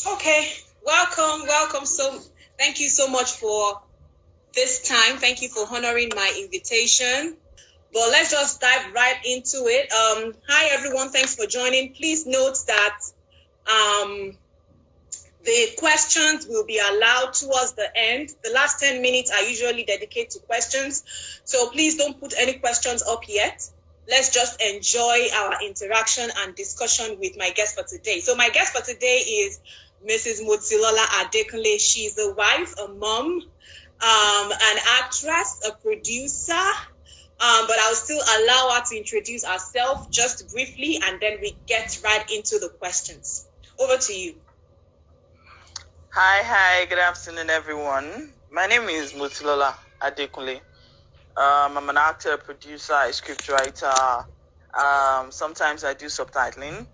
Okay, welcome. So thank you so much for this time. Thank you for honoring my invitation. But let's just dive right into it. Hi everyone, thanks for joining. Please note that the questions will be allowed towards the end. The last 10 minutes are usually dedicated to questions. So please don't put any questions up yet. Let's just enjoy our interaction and discussion with my guest for today. So my guest for today is Mrs. MOTILOLA Adekunle. She's a wife, a mom, an actress, a producer, but I'll still allow her to introduce herself just briefly, and then we get right into the questions. Over to you. Hi, good afternoon, everyone. My name is MOTILOLA Adekunle. I'm an actor, producer, a scriptwriter. Sometimes I do subtitling.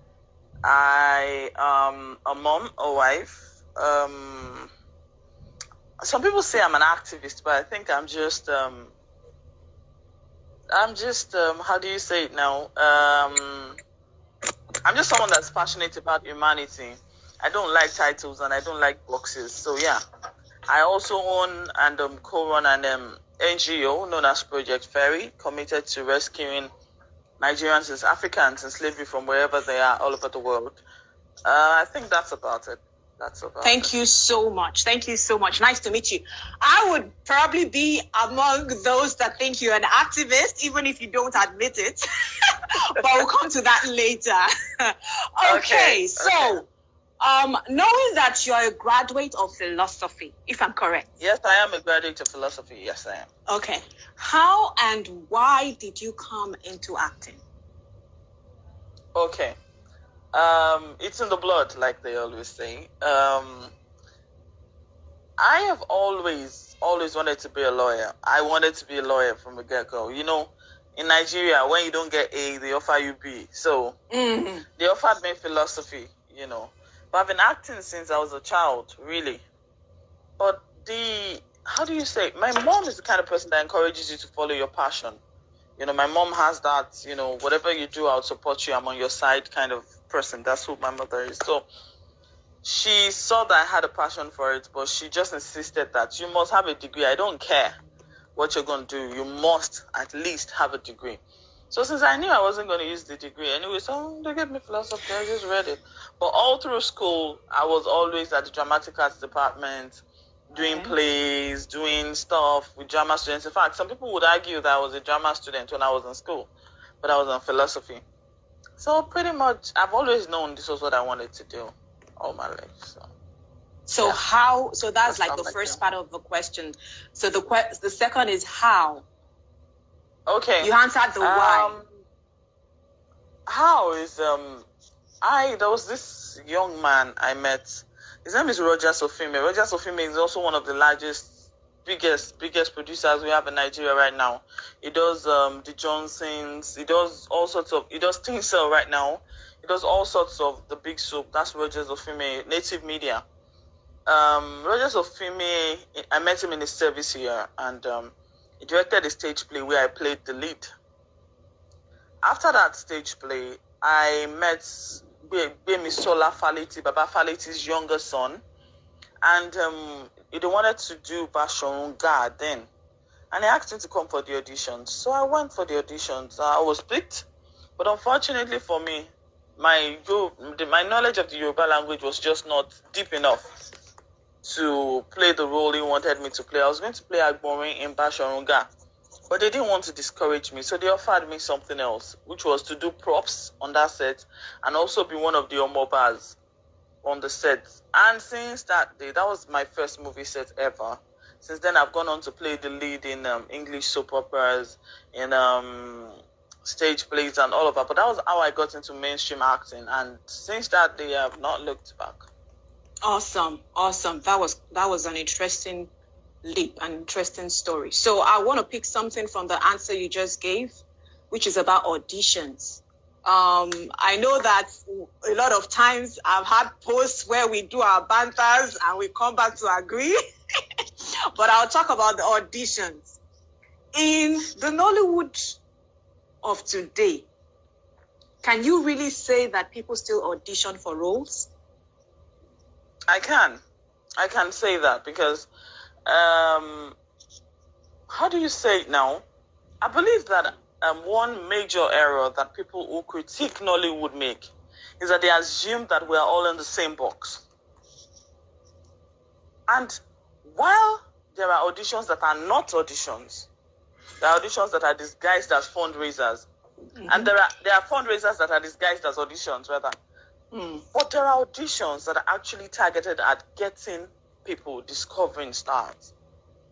I am a mom, a wife. Some people say I'm an activist, but I think I'm just how do you say it now? I'm just someone that's passionate about humanity. I don't like titles and I don't like boxes. So yeah, I also own and co-run an NGO known as Project Ferry, committed to rescuing Nigerians and Africans in slavery from wherever they are all over the world. I think that's about it. Thank you so much. Thank you so much. Nice to meet you. I would probably be among those that think you're an activist, even if you don't admit it. But we'll come to that later. Okay, so knowing that you're a graduate of philosophy, if I'm correct. Yes, I am a graduate of philosophy. Yes, I am. Okay. How and why did you come into acting? Okay. It's in the blood, like they always say. I have always wanted to be a lawyer. I wanted to be a lawyer from the get-go. You know, in Nigeria, when you don't get A, they offer you B. So they offered me philosophy, you know. But I've been acting since I was a child, really. But how do you say, my mom is the kind of person that encourages you to follow your passion. You know, my mom has that, you know, whatever you do, I'll support you, I'm on your side kind of person. That's who my mother is. So she saw that I had a passion for it, but she just insisted that you must have a degree. I don't care what you're going to do. You must at least have a degree. So since I knew I wasn't going to use the degree anyway, so they gave me philosophy. I just read it. But all through school, I was always at the dramatic arts department, doing plays, doing stuff with drama students. In fact, some people would argue that I was a drama student when I was in school, but I was in philosophy. So pretty much, I've always known this was what I wanted to do all my life. So yeah. So that's like the first part of the question. So the second is how. Okay. You answered the why. How is there was this young man I met. His name is Roger Sofime. Roger Sofime is also one of the biggest producers we have in Nigeria right now. He does the Johnsons. He does all sorts of. He does Teen Cell right now. He does all sorts of the big soap. That's Roger Sofime, Native Media. Roger Sofime, I met him in his service here, and he directed a stage play where I played the lead. After that stage play, I met Bemisola Faleti, Baba Faleti's younger son, and they wanted to do Bashorunga then, and he asked me to come for the auditions. So I went for the auditions. I was picked, but unfortunately for me, my knowledge of the Yoruba language was just not deep enough to play the role he wanted me to play. I was going to play Agborin in Bashorunga, but they didn't want to discourage me, so they offered me something else, which was to do props on that set and also be one of the Omobas on the set. And since that day, that was my first movie set ever. Since then, I've gone on to play the lead in English soap operas, in stage plays and all of that. But that was how I got into mainstream acting. And since that day, I have not looked back. Awesome. That was an interesting leap, an interesting story. So I want to pick something from the answer you just gave, which is about auditions. I know that a lot of times I've had posts where we do our banters and we come back to agree, but I'll talk about the auditions. In the Nollywood of today, can you really say that people still audition for roles? I can say that because, how do you say it now? I believe that one major error that people who critique Nollywood make is that they assume that we are all in the same box. And while there are auditions that are not auditions, there are auditions that are disguised as fundraisers, and there are fundraisers that are disguised as auditions, rather. But there are auditions that are actually targeted at getting people discovering stars.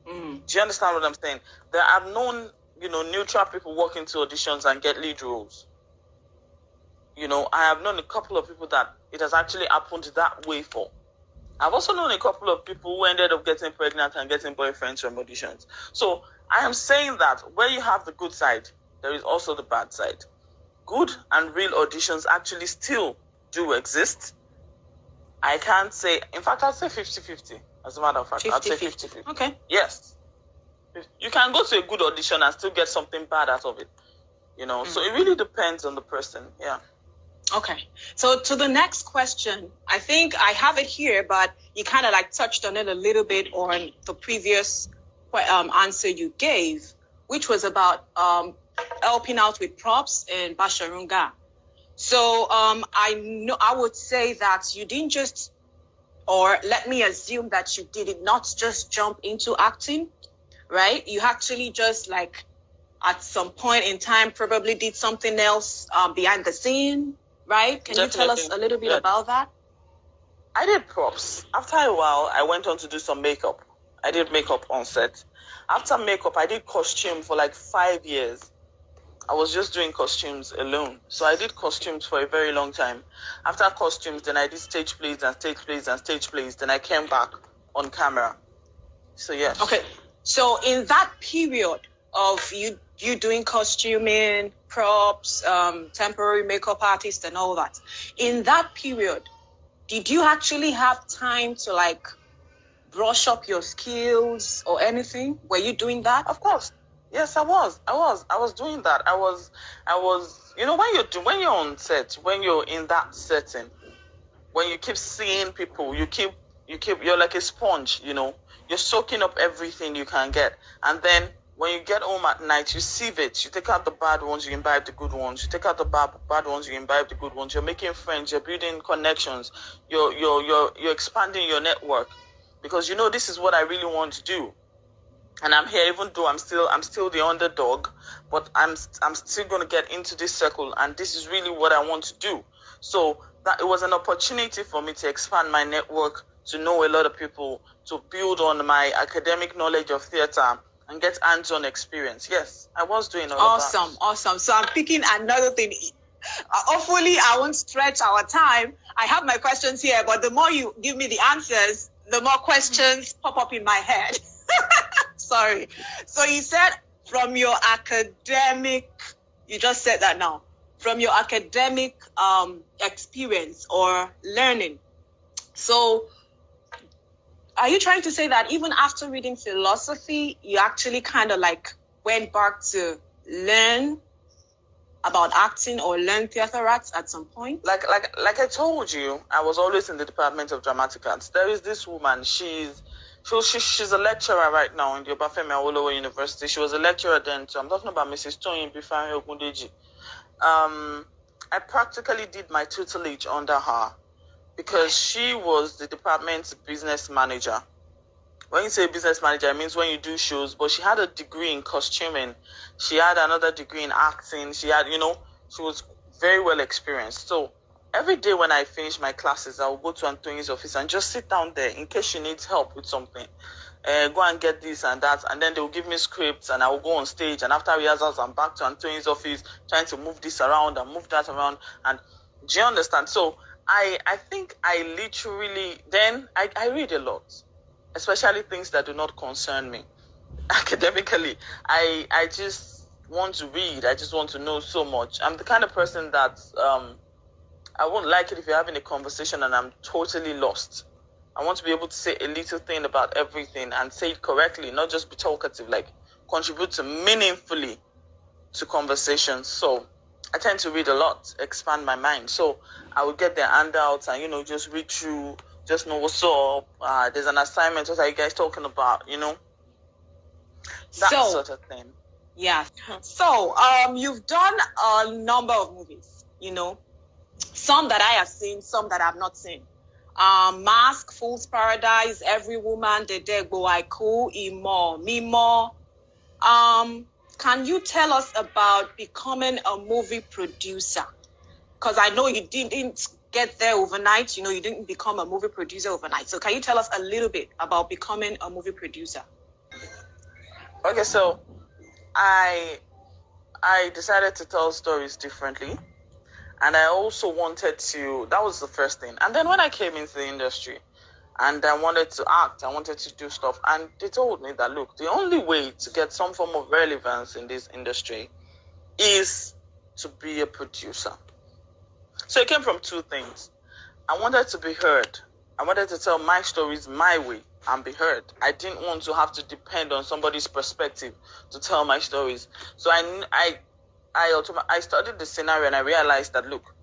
Do you understand what I'm saying? There are known, neutral people walk into auditions and get lead roles. I have known a couple of people that it has actually happened that way for. I've also known a couple of people who ended up getting pregnant and getting boyfriends from auditions. So I am saying that where you have the good side, there is also the bad side. Good and real auditions actually still do exist. I can't say, in fact, I'd say 50-50. As a matter of fact, I'd say 50-50. Okay. Yes. You can go to a good audition and still get something bad out of it. So it really depends on the person. Yeah. Okay. So to the next question, I think I have it here, but you kind of like touched on it a little bit on the previous answer you gave, which was about helping out with props in Basharunga. So I would say that you didn't just, or let me assume that you did not just jump into acting, right? You actually just like at some point in time probably did something else behind the scene, right? Can you tell us a little bit about that? I did props. After a while, I went on to do some makeup. I did makeup on set. After makeup, I did costume for like 5 years. I was just doing costumes alone. So I did costumes for a very long time. After costumes, then I did stage plays and stage plays and stage plays. Then I came back on camera. So yes. Okay. So in that period of you doing costuming, props, temporary makeup artist and all that, in that period, did you actually have time to like brush up your skills or anything? Were you doing that? Of course. Yes, I was doing that. I was, when you're on set, when you're in that setting, when you keep seeing people, you're like a sponge, you're soaking up everything you can get. And then when you get home at night, you sieve it. You take out the bad ones, you imbibe the good ones. You take out the bad ones, you imbibe the good ones. You're making friends, you're building connections, you're expanding your network. Because this is what I really want to do. And I'm here, even though I'm still the underdog, but I'm still going to get into this circle, and this is really what I want to do. So that it was an opportunity for me to expand my network, to know a lot of people, to build on my academic knowledge of theater, and get hands-on experience. Yes, I was doing all of that. Awesome. So I'm picking another thing. Hopefully, I won't stretch our time. I have my questions here, but the more you give me the answers, the more questions pop up in my head. Sorry. So you said from your academic, you just said that now, from your academic experience or learning. So are you trying to say that even after reading philosophy, you actually kind of like went back to learn about acting or learn theater arts at some point? Like I told you, I was always in the Department of Dramatic Arts. There is this woman, she's a lecturer right now in the Obafemi Awolowo University. She was a lecturer then too. I'm talking about Mrs. Toyin Bifari Ogundeji. I practically did my tutelage under her because she was the department's business manager. When you say business manager, it means when you do shows, but she had a degree in costuming. She had another degree in acting. She had, she was very well experienced. So every day when I finish my classes, I will go to Antoni's office and just sit down there in case she needs help with something. Go and get this and that. And then they will give me scripts and I will go on stage. And after rehearsals, I'm back to Antoni's office trying to move this around and move that around. And do you understand? So I think I literally, then I read a lot, especially things that do not concern me. Academically, I just want to read. I just want to know so much. I'm the kind of person that I won't like it if you're having a conversation and I'm totally lost. I want to be able to say a little thing about everything and say it correctly, not just be talkative, like contribute to meaningfully to conversations. So I tend to read a lot, expand my mind. So I would get their handouts and, just read through just know what's up. There's an assignment. What are you guys talking about? You know, that sort of thing. Yeah. So, you've done a number of movies, you know, some that I have seen, some that I've not seen. Mask, Fool's Paradise, Every Woman, Dedegbo, Aiku, Imo, Mimo. Can you tell us about becoming a movie producer? Because I know you didn't get there overnight. You know, you didn't become a movie producer overnight. So can you tell us a little bit about becoming a movie producer? Okay, so I decided to tell stories differently, and I also wanted to, that was the first thing. And then when I came into the industry and I wanted to act, I wanted to do stuff, and they told me that, look, the only way to get some form of relevance in this industry is to be a producer. So it came from two things. I wanted to be heard. I wanted to tell my stories my way and be heard. I didn't want to have to depend on somebody's perspective to tell my stories. So I studied the scenario, and I realized that, look,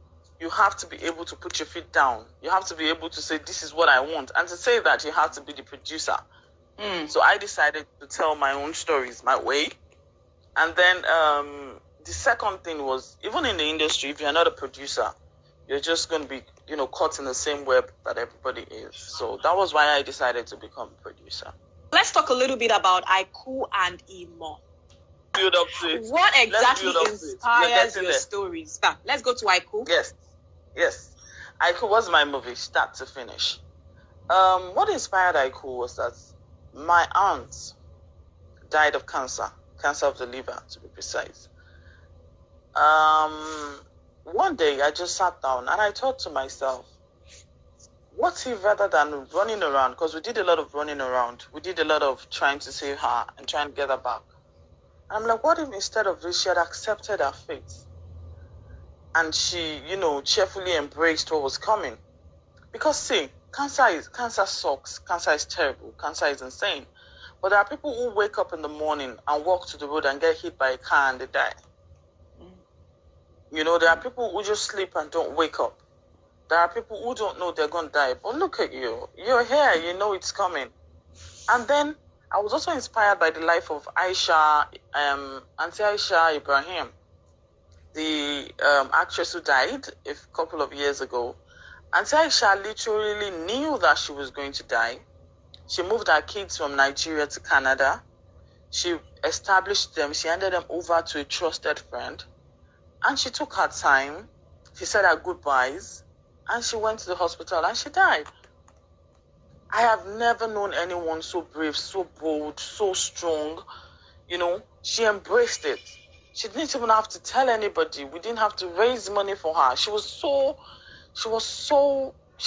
you have to be able to put your feet down. You have to be able to say, this is what I want. And to say that, you have to be the producer. So I decided to tell my own stories my way. And then the second thing was, even in the industry, if you're not a producer, you're just going to be, you know, caught in the same web that everybody is. So that was why I decided to become a producer. Let's talk a little bit about Aiku and Imo. Build up to it. What exactly inspires your stories? Let's go to Aiku. Yes. Aiku was my movie, start to finish. What inspired Aiku was that my aunt died of cancer of the liver, to be precise. One day I just sat down and I thought to myself, what if rather than running around, because we did a lot of running around, we did a lot of trying to save her and trying to get her back. And I'm like, what if instead of this, she had accepted her fate and she, you know, cheerfully embraced what was coming? Because see, cancer sucks, cancer is terrible, cancer is insane. But there are people who wake up in the morning and walk to the road and get hit by a car and they die. You know, there are people who just sleep and don't wake up. There are people who don't know they're going to die. But look at you. You're here. You know it's coming. And then I was also inspired by the life of Aisha, Auntie Aisha Ibrahim, the actress who died a couple of years ago. Auntie Aisha literally knew that she was going to die. She moved her kids from Nigeria to Canada. She established them. She handed them over to a trusted friend. And she took her time. She said her goodbyes. And she went to the hospital and she died. I have never known anyone so brave, so bold, so strong. You know, she embraced it. She didn't even have to tell anybody. We didn't have to raise money for her. She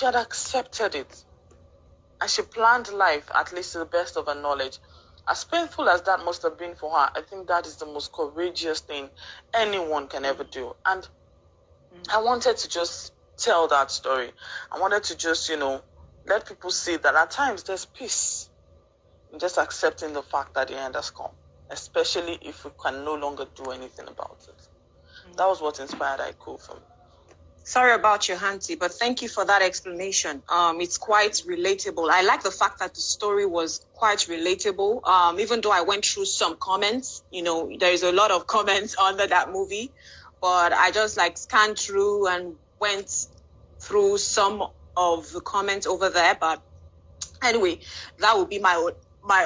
had accepted it. And she planned life, at least to the best of her knowledge. As painful as that must have been for her, I think that is the most courageous thing anyone can ever do. And I wanted to just tell that story. I wanted to just, you know, let people see that at times there's peace in just accepting the fact that the end has come, especially if we can no longer do anything about it. That was what inspired Aiku for me. Sorry about your auntie, but thank you for that explanation. It's quite relatable. I like the fact that the story was quite relatable. Even though I went through some comments, you know, there is a lot of comments under that movie, but I just like scanned through and went through some of the comments over there. But anyway, that would be my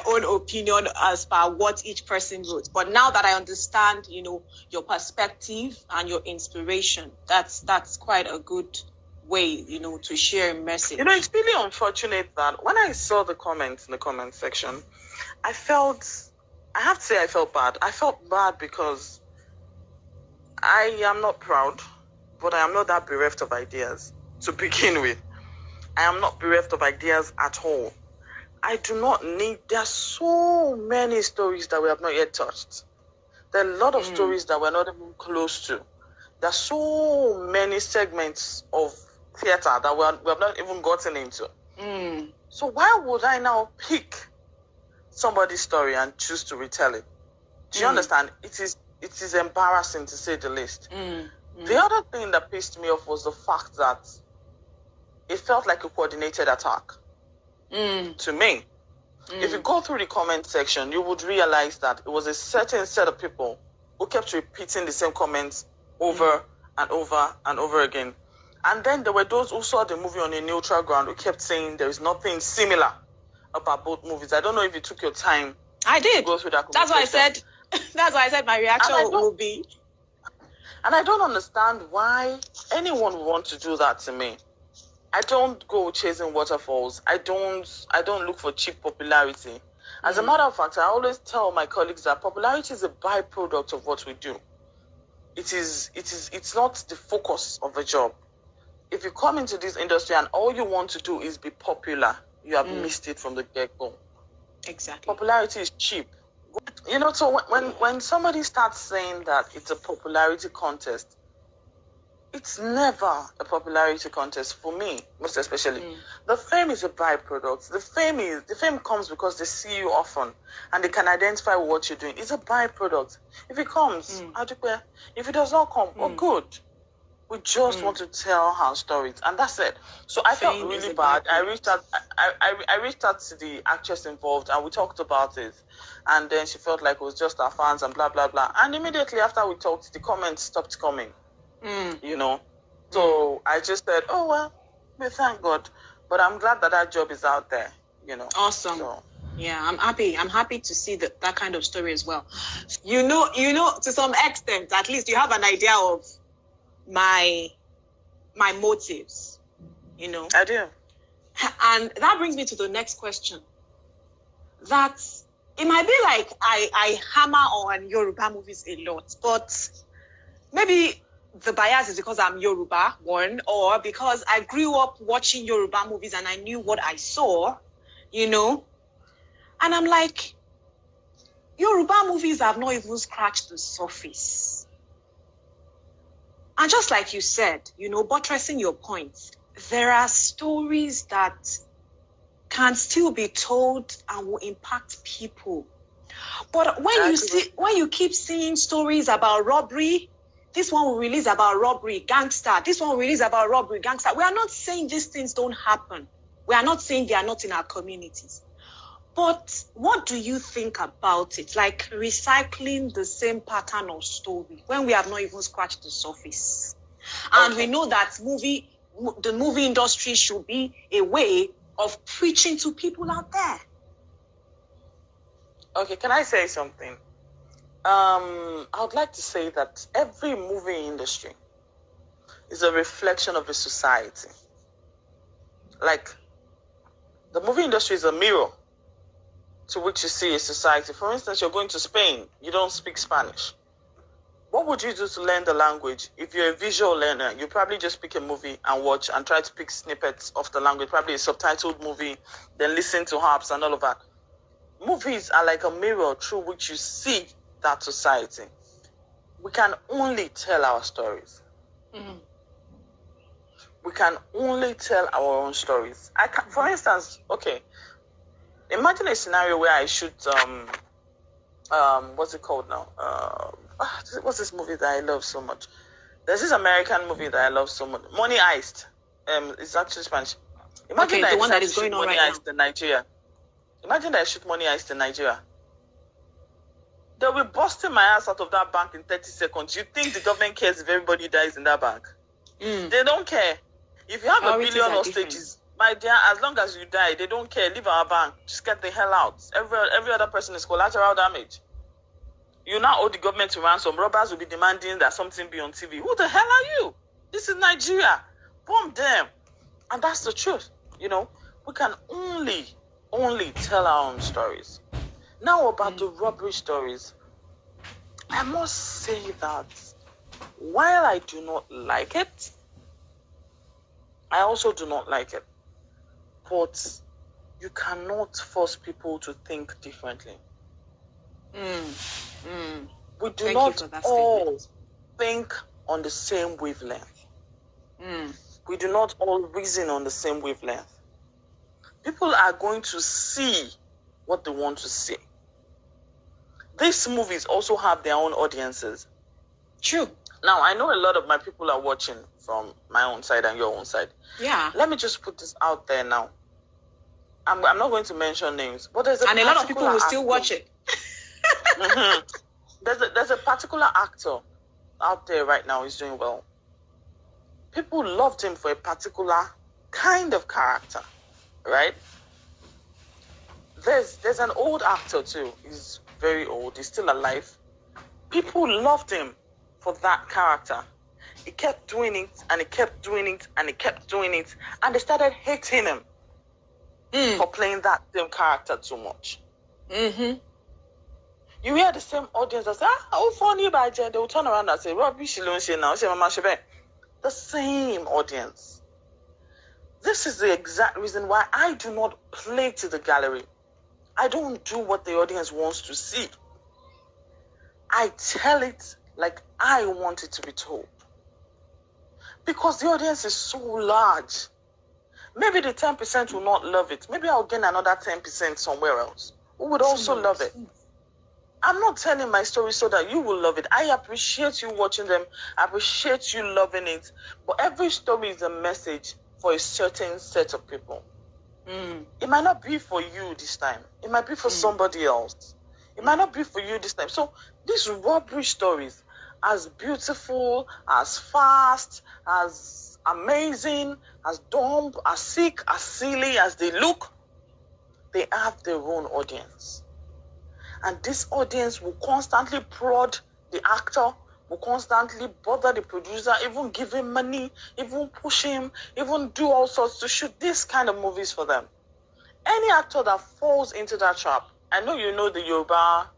own opinion as per what each person wrote. But now that I understand, you know, your perspective and your inspiration, that's quite a good way, you know, to share a message. You know, it's really unfortunate that when I saw the comments in the comment section, I have to say I felt bad. I felt bad because I am not proud, but I am not that bereft of ideas to begin with. I am not bereft of ideas at all. I do not need, there are so many stories that we have not yet touched. There are a lot of stories that we're not even close to. There are so many segments of theater that we have not even gotten into. So why would I now pick somebody's story and choose to retell it? Do you understand? It is embarrassing, to say the least. The other thing that pissed me off was the fact that it felt like a coordinated attack to me. If you go through the comment section, you would realize that it was a certain set of people who kept repeating the same comments over and over and over again. And then there were those who saw the movie on a neutral ground who kept saying there is nothing similar about both movies. I don't know if you took your time. I did. To go through that. That's why I said. That's why I said my reaction will be. And I don't understand why anyone would want to do that to me. I don't go chasing waterfalls. I don't look for cheap popularity. As a matter of fact, I always tell my colleagues that popularity is a byproduct of what we do. It's not the focus of a job. If you come into this industry and all you want to do is be popular, you have missed it from the get-go. Exactly. Popularity is cheap. You know, so when somebody starts saying that it's a popularity contest, it's never a popularity contest for me, most especially. The fame is a byproduct. The fame comes because they see you often and they can identify what you're doing. It's a byproduct. If it comes, I'll do it. If it does not come, oh good. We just want to tell our stories, and that's it. So I felt really bad. I reached out to the actress involved, and we talked about it. And then she felt like it was just our fans and blah blah blah. And immediately after we talked, the comments stopped coming. You know, so I just said, "Oh well, we thank God." But I'm glad that that job is out there. You know. Awesome. So. Yeah, I'm happy. I'm happy to see that kind of story as well. You know, to some extent, at least you have an idea of my motives, you know. I do. And that brings me to the next question. That it might be like I hammer on Yoruba movies a lot, but maybe the bias is because I'm Yoruba, one, or because I grew up watching Yoruba movies and I knew what I saw, you know. And I'm like, Yoruba movies have not even scratched the surface. And just like you said, you know, buttressing your point, there are stories that can still be told and will impact people. But when you keep seeing stories about robbery, this one will release about robbery, gangster. This one will release about robbery, gangster. We are not saying these things don't happen. We are not saying they are not in our communities. But what do you think about it? Like recycling the same pattern of story when we have not even scratched the surface. And we know that the movie industry should be a way of preaching to people out there. Okay, can I say something? I would like to say that every movie industry is a reflection of a society. Like, the movie industry is a mirror to which you see a society. For instance, you're going to Spain, you don't speak Spanish. What would you do to learn the language? If you're a visual learner, you probably just pick a movie and watch and try to pick snippets of the language, probably a subtitled movie, then listen to harps and all of that. Movies are like a mirror through which you see that society. We can only tell our stories. We can only tell our own stories. For instance, okay, imagine a scenario where I shoot what's it called now? What's this movie that I love so much? There's this American movie that I love so much. Money Heist. It's actually Spanish. Imagine the one that is going on right now. Money Heist in Nigeria. Imagine that I shoot Money Heist in Nigeria. They'll be busting my ass out of that bank in 30 seconds. You think the government cares if everybody dies in that bank? They don't care. If you have a billion hostages, my dear, as long as you die, they don't care. Leave our bank. Just get the hell out. Every other person is collateral damage. You now owe the government to ransom. Robbers will be demanding that something be on TV. Who the hell are you? This is Nigeria. Bomb them. And that's the truth. You know, we can only tell our own stories. Now about the robbery stories, I must say that while I do not like it, I also do not like it. But you cannot force people to think differently. We do not all think on the same wavelength. We do not all reason on the same wavelength. People are going to see what they want to see. These movies also have their own audiences. True. Now, I know a lot of my people are watching from my own side and your own side. Yeah. Let me just put this out there now. I'm not going to mention names, but there's a lot of people will still watch it. Mm-hmm. There's a particular actor out there right now who's doing well. People loved him for a particular kind of character, right? There's an old actor too. He's very old. He's still alive. People loved him for that character. He kept doing it, and he kept doing it, and he kept doing it, and they started hating him for playing that same character too much. Mm-hmm. You hear the same audience that say, "Oh, funny, but they will turn around and say, "Rubbish, now, the same audience." This is the exact reason why I do not play to the gallery. I don't do what the audience wants to see. I tell it like I want it to be told. Because the audience is so large. Maybe the 10% will not love it. Maybe I'll gain another 10% somewhere else who would also love it. I'm not telling my story so that you will love it. I appreciate you watching them. I appreciate you loving it. But every story is a message for a certain set of people. It might not be for you this time. It might be for somebody else. It might not be for you this time. So these rubbish stories, as beautiful, as fast, as amazing, as dumb, as sick, as silly as they look, they have their own audience. And this audience will constantly prod the actor, will constantly bother the producer, even give him money, even push him, even do all sorts to shoot this kind of movies for them. Any actor that falls into that trap, I know you know the Yoruba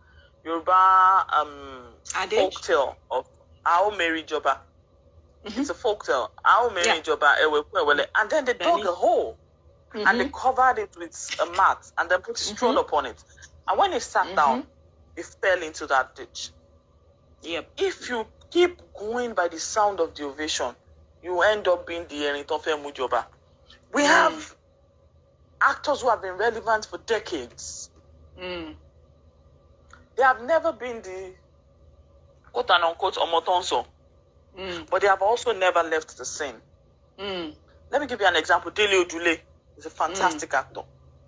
folktale of Ao Mary Joba. It's a folktale. Ao Mary Joba, and then they dug a hole and they covered it with a mat and then put a straw upon it. And when he sat down, he fell into that ditch. Yep. If you keep going by the sound of the ovation, you end up being the Erintofe Mujoba. We have actors who have been relevant for decades. They have never been the quote and unquote Omotonso, but they have also never left the scene. Let me give you an example. Dele Odule is a fantastic actor.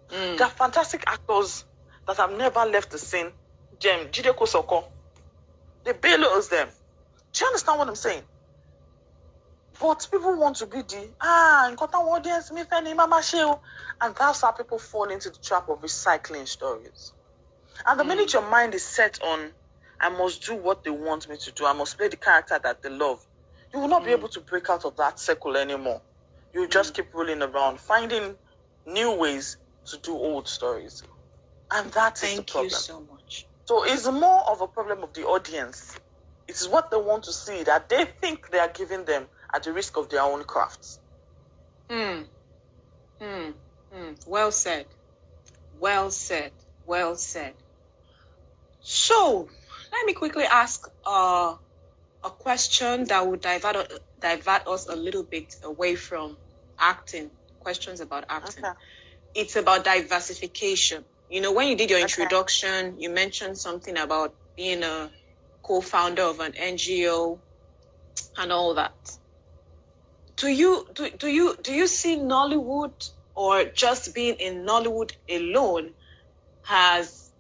There are fantastic actors that have never left the scene. Jem, Jide Kosoko, they bellows them. Do you understand what I'm saying? But people want to be the audience, and that's how people fall into the trap of recycling stories. And the minute your mind is set on, I must do what they want me to do, I must play the character that they love, you will not be able to break out of that circle anymore. You just keep rolling around, finding new ways to do old stories. And that is the problem. Thank you so much. So it's more of a problem of the audience. It is what they want to see that they think they are giving them at the risk of their own crafts. Well said. Well said. Well said. So, let me quickly ask a question that would divert us a little bit away from acting. Questions about acting. Okay. It's about diversification. You know, when you did your introduction, you mentioned something about being a co-founder of an NGO and all that. Do you see Nollywood, or just being in Nollywood alone, as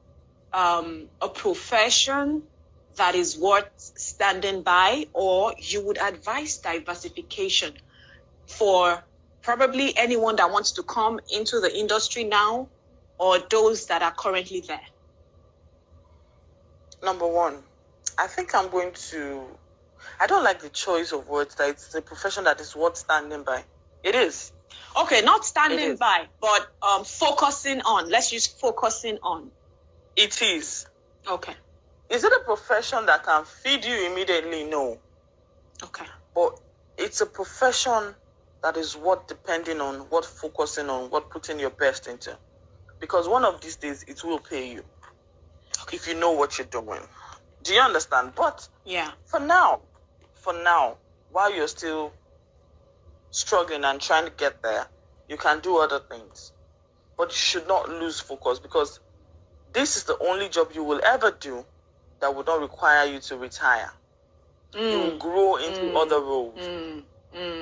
a profession that is worth standing by, or you would advise diversification for probably anyone that wants to come into the industry now, or those that are currently there? Number one, I think I don't like the choice of words that it's a profession that is worth standing by. It is. Okay, not standing by, but focusing on. Let's use focusing on. It is. Okay. Is it a profession that can feed you immediately? No. Okay. But it's a profession that is worth depending on, what focusing on, what putting your best into. Because one of these days, it will pay you. Okay. If you know what you're doing. Do you understand? But for now, while you're still struggling and trying to get there, you can do other things. But you should not lose focus, because this is the only job you will ever do that will not require you to retire. You will grow into other roles.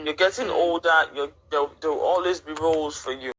You're getting older. There'll always be roles for you.